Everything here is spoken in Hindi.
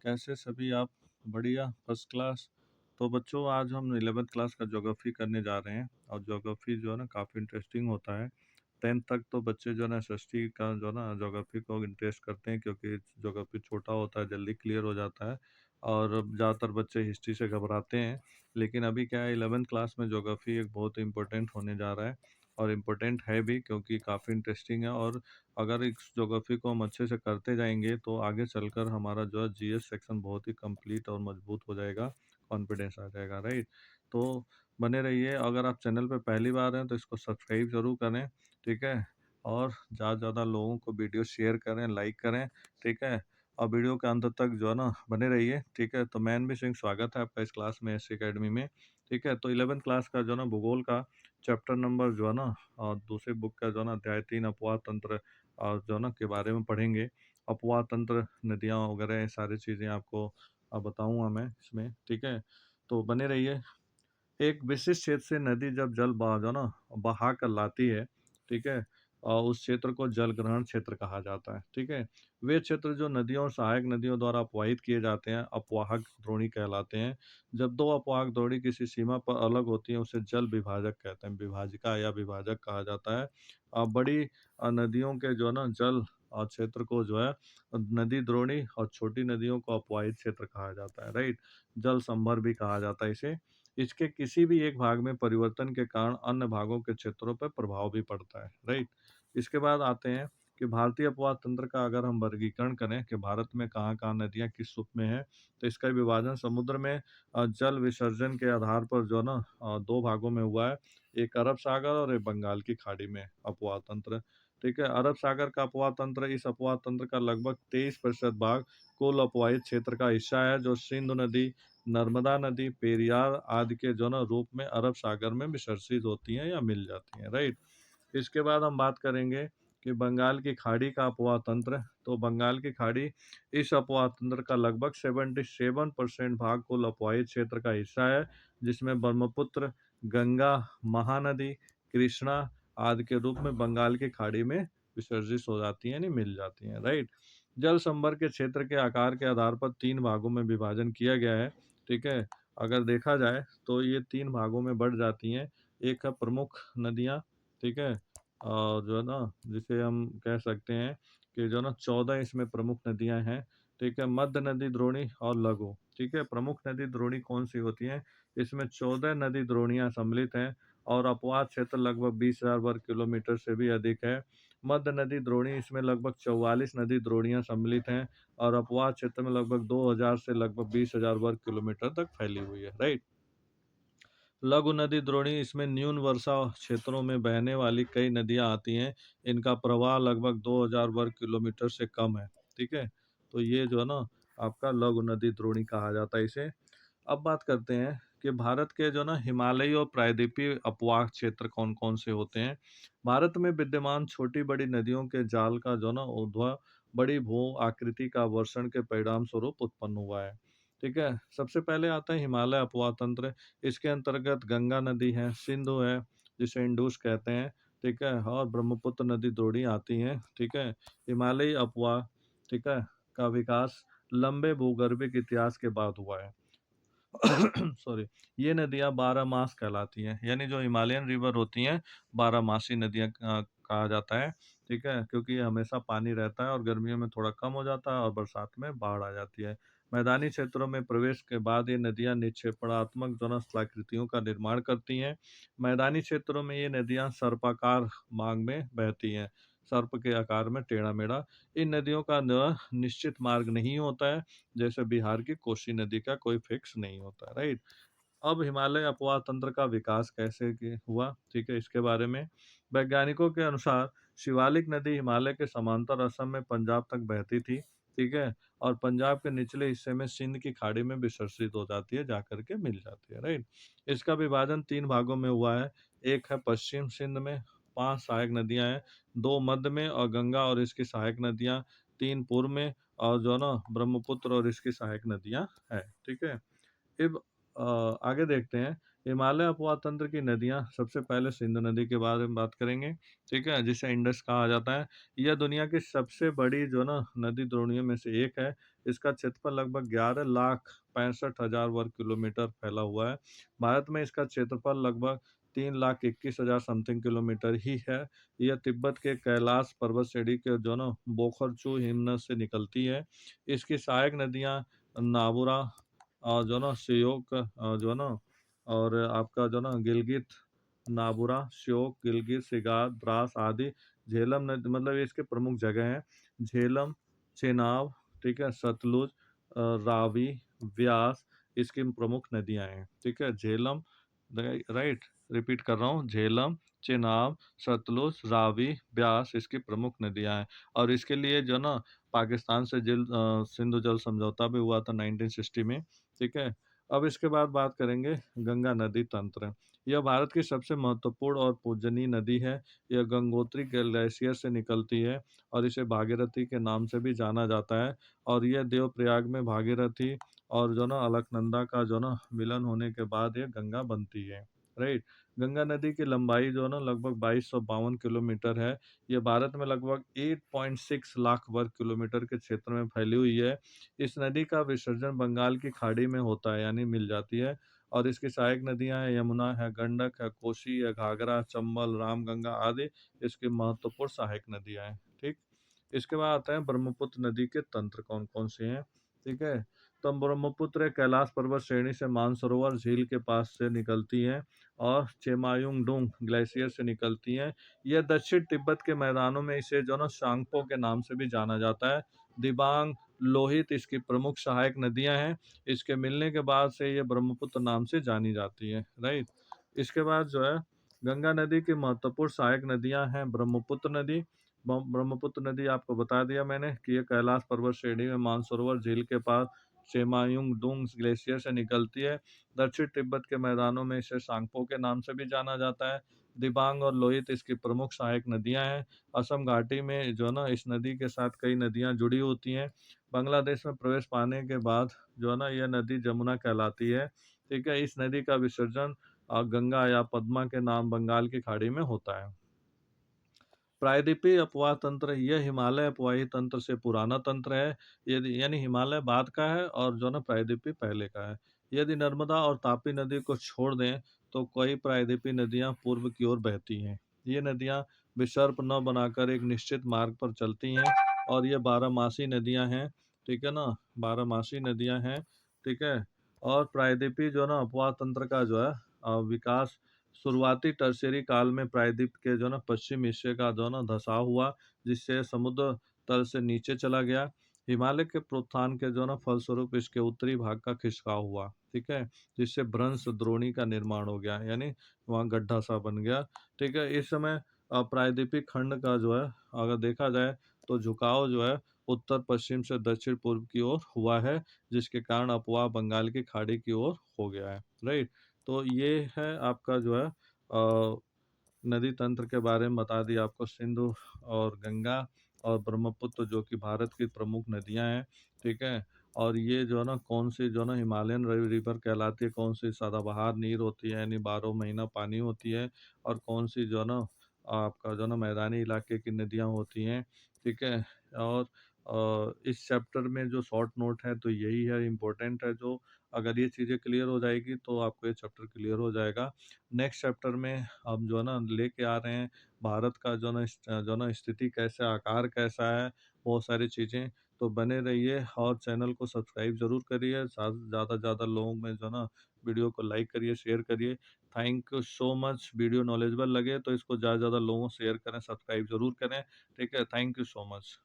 कैसे सभी आप? बढ़िया, फर्स्ट क्लास। तो बच्चों, आज हम 11th क्लास का ज्योग्राफी करने जा रहे हैं और ज्योग्राफी जो है ना काफ़ी इंटरेस्टिंग होता है। 10th तक तो बच्चे जो है ना एसएसटी का जो है ना ज्योग्राफी को इंटरेस्ट करते हैं, क्योंकि ज्योग्राफी छोटा होता है, जल्दी क्लियर हो जाता है। और ज़्यादातर बच्चे हिस्ट्री से घबराते हैं। लेकिन अभी क्या है, 11th क्लास में ज्योग्राफी एक बहुत इंपॉर्टेंट होने जा रहा है। और इम्पोर्टेंट है भी, क्योंकि काफ़ी इंटरेस्टिंग है। और अगर इस ज्योग्राफी को हम अच्छे से करते जाएंगे तो आगे चलकर हमारा जो है जीएस सेक्शन बहुत ही कंप्लीट और मजबूत हो जाएगा, कॉन्फिडेंस आ जाएगा, राइट। तो बने रहिए। अगर आप चैनल पे पहली बार हैं तो इसको सब्सक्राइब जरूर करें, ठीक है। और ज़्यादा से ज़्यादा लोगों को वीडियो शेयर करें, लाइक करें, ठीक है। और वीडियो के अंत तक जो है ना बने रहिए, ठीक है। तो मैं भी सिंह, स्वागत है आपका इस क्लास में, एस एकेडमी में, ठीक है। तो 11th क्लास का जो है ना भूगोल का चैप्टर नंबर जो है ना और दूसरे बुक का जो है ना अध्याय 3 अपवाह तंत्र और जो है ना के बारे में पढ़ेंगे। अपवाह तंत्र, नदियाँ वगैरह, ये सारी चीज़ें आपको बताऊंगा मैं इसमें, ठीक है। तो बने रहिए। एक विशिष्ट क्षेत्र से नदी जब जल बहा जो ना बहा कर लाती है, ठीक है, और उस क्षेत्र को जल ग्रहण क्षेत्र कहा जाता है, ठीक है। वे क्षेत्र जो नदियों और सहायक नदियों द्वारा अपवाहित किए जाते हैं अपवाहक द्रोणी कहलाते हैं। जब दो अपवाहक द्रोणी किसी सीमा पर अलग होती है उसे जल विभाजक कहते हैं, विभाजिका या विभाजक कहा जाता है। बड़ी नदियों के जो है ना जल और क्षेत्र को जो है नदी द्रोणी और छोटी नदियों को अपवाहित क्षेत्र कहा जाता है, राइट। जल संभर भी कहा जाता है इसे। इसके किसी भी एक भाग में परिवर्तन के कारण अन्य भागों के क्षेत्रों पर प्रभाव भी पड़ता है, राइट। इसके बाद आते हैं कि भारतीय अपवाह तंत्र का अगर हम वर्गीकरण करें कि भारत में कहाँ कहाँ नदियाँ किस रूप में है, तो इसका विभाजन समुद्र में जल विसर्जन के आधार पर जो ना दो भागों में हुआ है। एक अरब सागर और एक बंगाल की खाड़ी में अपवाह तंत्र, ठीक है। अरब सागर का अपवाह तंत्र, इस अपवाह तंत्र का लगभग 23% भाग कुल अपवाहित क्षेत्र का हिस्सा है, जो सिंधु नदी, नर्मदा नदी, पेरियार आदि के जो ना रूप में अरब सागर में विसर्जित होती हैं या मिल जाती हैं, राइट। इसके बाद हम बात करेंगे कि बंगाल की खाड़ी का अपवाह तंत्र। तो बंगाल की खाड़ी, इस अपवाह तंत्र का लगभग 77% भाग कुल अपवाहित क्षेत्र का हिस्सा है, जिसमें ब्रह्मपुत्र, गंगा, महानदी, कृष्णा आदि के रूप में बंगाल की खाड़ी में विसर्जित हो जाती हैं, यानी मिल जाती हैं, राइट। जल संभर के क्षेत्र के आकार के आधार पर 3 भागों में विभाजन किया गया है, ठीक है। अगर देखा जाए तो ये 3 भागों में बढ़ जाती हैं। एक है प्रमुख नदियाँ, ठीक है, और जो है ना जिसे हम कह सकते हैं कि जो ना 14 इसमें प्रमुख नदियां हैं, ठीक है। मध्य नदी द्रोणी और लघु, ठीक है। प्रमुख नदी द्रोणी कौन सी होती हैं? इसमें 14 नदी द्रोणियां सम्मिलित हैं और अपवाद क्षेत्र लगभग 20,000 वर्ग किलोमीटर से भी अधिक है। मध्य नदी द्रोणी, इसमें लगभग 44 नदी द्रोणियां सम्मिलित हैं और अपवाद क्षेत्र में लगभग 2,000 से लगभग 20,000 वर्ग किलोमीटर तक फैली हुई है, राइट। लघु नदी द्रोणी, इसमें न्यून वर्षा क्षेत्रों में बहने वाली कई नदियां आती हैं। इनका प्रवाह लगभग 2,000 वर्ग किलोमीटर से कम है, ठीक है। तो ये जो है ना आपका लघु नदी द्रोणी कहा जाता है इसे। अब बात करते हैं कि भारत के जो ना हिमालयी और प्रायद्वीपीय अपवाह क्षेत्र कौन कौन से होते हैं। भारत में विद्यमान छोटी बड़ी नदियों के जाल का जो ना उद्भव बड़ी भू आकृति का वर्षण के परिणाम स्वरूप उत्पन्न हुआ है, ठीक है। सबसे पहले आता है हिमालय अपवाह तंत्र। इसके अंतर्गत गंगा नदी है, सिंधु है जिसे इंडूस कहते हैं, ठीक है, और ब्रह्मपुत्र नदी द्रोणी आती हैं, ठीक है। हिमालयी अपवाह, ठीक है, का विकास लंबे भूगर्भिक इतिहास के बाद हुआ है। सॉरी। ये नदियां 12 मास कहलाती हैं, यानी जो हिमालयन रिवर होती हैं 12 मासी नदियां कहा जाता है, ठीक है, क्योंकि ये हमेशा पानी रहता है और गर्मियों में थोड़ा कम हो जाता है और बरसात में बाढ़ आ जाती है। मैदानी क्षेत्रों में प्रवेश के बाद ये नदियां निक्षेपणात्मक जलस्थलाकृतियों का निर्माण करती हैं। मैदानी क्षेत्रों में ये नदियां सर्पाकार मार्ग में बहती हैं, सर्प के आकार में टेढ़ा मेढ़ा। इन नदियों का निश्चित मार्ग नहीं होता है, जैसे बिहार की कोसी नदी का कोई फिक्स नहीं होता, राइट। अब हिमालय अपवाह तंत्र का विकास कैसे हुआ, ठीक है, इसके बारे में वैज्ञानिकों के अनुसार शिवालिक नदी हिमालय के समांतर असम में पंजाब तक बहती थी, ठीक है, और पंजाब के निचले हिस्से में सिंध की खाड़ी में विसर्जित हो जाती है, जाकर के मिल जाती है, राइट। इसका विभाजन 3 भागों में हुआ है। एक है पश्चिम सिंध में 5 सहायक नदियां हैं, 2 मध्य में और गंगा और इसकी सहायक नदियां 3 पूर्व में, और जो है ना ब्रह्मपुत्र और इसकी सहायक नदियां हैं, ठीक है। अब आगे देखते हैं। हिमालय अपवाह तंत्र की नदियां, सबसे पहले सिंधु नदी के बारे में बात करेंगे, ठीक है, जिसे इंडस कहा जाता है। यह दुनिया की सबसे बड़ी जो ना नदी द्रोणियों में से एक है। इसका क्षेत्रफल लगभग 11,65,000 वर्ग किलोमीटर फैला हुआ है। भारत में इसका क्षेत्रफल लगभग 3,21,000 समथिंग किलोमीटर ही है। यह तिब्बत के कैलाश पर्वत श्रेणी के जो ना बोखरचू हिमनद से निकलती है। इसकी सहायक नदियां नाबुरा और जो ना श्योक जो ना और आपका जो ना गिलगित, नाबुरा, श्योक, गिलगित, सिगार, द्रास आदि। झेलम नदी मतलब ये इसके प्रमुख जगह हैं। झेलम, चेनाब, ठीक है, सतलुज, रावी, व्यास इसकी प्रमुख नदियां हैं, ठीक है। झेलम, राइट, रिपीट कर रहा हूँ, झेलम, चेनाब, सतलुज, रावी, ब्यास इसकी प्रमुख नदियां हैं। और इसके लिए जो ना पाकिस्तान से सिंधु जल समझौता भी हुआ था 1960 में, ठीक है। अब इसके बाद बात करेंगे गंगा नदी तंत्र। यह भारत की सबसे महत्वपूर्ण और पूजनीय नदी है। यह गंगोत्री ग्लेशियर से निकलती है और इसे भागीरथी के नाम से भी जाना जाता है। और यह देवप्रयाग में भागीरथी और जो ना अलकनंदा का जो ना मिलन होने के बाद ये गंगा बनती है, राइट। गंगा नदी की लंबाई जो है ना लगभग 2252 किलोमीटर है। ये भारत में लगभग 8.6 लाख वर्ग किलोमीटर के क्षेत्र में फैली हुई है। इस नदी का विसर्जन बंगाल की खाड़ी में होता है, यानी मिल जाती है। और इसकी सहायक नदियां हैं, यमुना है, गंडक है, कोसी है, घाघरा, चंबल, रामगंगा आदि इसकी महत्वपूर्ण सहायक नदियां हैं, ठीक। इसके बाद आते हैं ब्रह्मपुत्र नदी के तंत्र कौन कौन से हैं, ठीक है। तो ब्रह्मपुत्र कैलाश पर्वत श्रेणी से मानसरोवर झील के पास से निकलती है और चेमायुंगडुंग ग्लेशियर से निकलती है। यह दक्षिण तिब्बत के मैदानों में इसे जो ना शांगपो के नाम से भी जाना जाता है। दिबांग, लोहित इसकी प्रमुख सहायक नदियां हैं। इसके मिलने के बाद से ये ब्रह्मपुत्र नाम से जानी जाती है, राइट। इसके बाद जो है गंगा नदी की महत्वपूर्ण सहायक नदियां हैं ब्रह्मपुत्र नदी। ब्रह्मपुत्र नदी आपको बता दिया मैंने कि ये कैलाश पर्वत श्रेणी में मानसरोवर झील के पास सेमायुंग डुंग ग्लेशियर से निकलती है। दक्षिण तिब्बत के मैदानों में इसे सांगपो के नाम से भी जाना जाता है। दिबांग और लोहित इसकी प्रमुख सहायक नदियां हैं। असम घाटी में जो है ना इस नदी के साथ कई नदियां जुड़ी होती हैं। बांग्लादेश में प्रवेश पाने के बाद जो है ना यह नदी जमुना कहलाती है, ठीक है। इस नदी का विसर्जन गंगा या पद्मा के नाम बंगाल की खाड़ी में होता है। प्रायद्वीपीय अपवाह तंत्र, यह हिमालय अपवाही तंत्र से पुराना तंत्र है। यदि यानी हिमालय बाद का है और जो ना प्रायद्वीपीय पहले का है। यदि नर्मदा और तापी नदी को छोड़ दें तो कई प्रायद्वीपीय नदियां पूर्व की ओर बहती हैं। ये नदियां विसर्प न बनाकर एक निश्चित मार्ग पर चलती हैं और ये बारहमासी नदियां हैं, ठीक है ना, बारहमासी नदियां हैं, ठीक है। और प्रायद्वीपीय जो ना अपवाह तंत्र का जो है विकास शुरुआती टर्शियरी काल में प्रायद्वीप के जो ना पश्चिम हिस्से का जो ना धंसाव हुआ, जिससे समुद्र तल से नीचे चला गया। हिमालय के प्रोत्थान के जो ना फलस्वरूप इसके उत्तरी भाग का खिसकाव हुआ, ठीक है, जिससे भ्रंश द्रोणी का निर्माण हो गया, यानी वहाँ गड्ढा सा बन गया, ठीक है। इस समय प्रायद्वीपिक खंड का जो है अगर देखा जाए तो झुकाव जो है उत्तर पश्चिम से दक्षिण पूर्व की ओर हुआ है, जिसके कारण अपवाह बंगाल की खाड़ी की ओर हो गया है, राइट। तो ये है आपका जो है नदी तंत्र के बारे में बता दिया आपको, सिंधु और गंगा और ब्रह्मपुत्र जो कि भारत की प्रमुख नदियां हैं, ठीक है। और ये जो है ना कौन सी जो ना हिमालयन रिवर कहलाती है, कौन सी सदाबहार नीर होती है यानी 12 महीना पानी होती है, और कौन सी जो है ना आपका जो ना मैदानी इलाके की नदियां होती हैं, ठीक है। और इस चैप्टर में जो शॉर्ट नोट है तो यही है, इम्पोर्टेंट है। जो अगर ये चीज़ें क्लियर हो जाएगी तो आपको ये चैप्टर क्लियर हो जाएगा। नेक्स्ट चैप्टर में हम जो है ना लेके आ रहे हैं भारत का जो ना स्थिति कैसा है, आकार कैसा है, बहुत सारी चीज़ें। तो बने रहिए और चैनल को सब्सक्राइब ज़रूर करिए, ज़्यादा से ज़्यादा लोगों में जो है ना वीडियो को लाइक करिए, शेयर करिए। Thank you so much. Video knowledgeable लगे तो इसको ज़्यादा से ज़्यादा लोगों को शेयर करें, सब्सक्राइब ज़रूर करें, ठीक है। Thank you so much.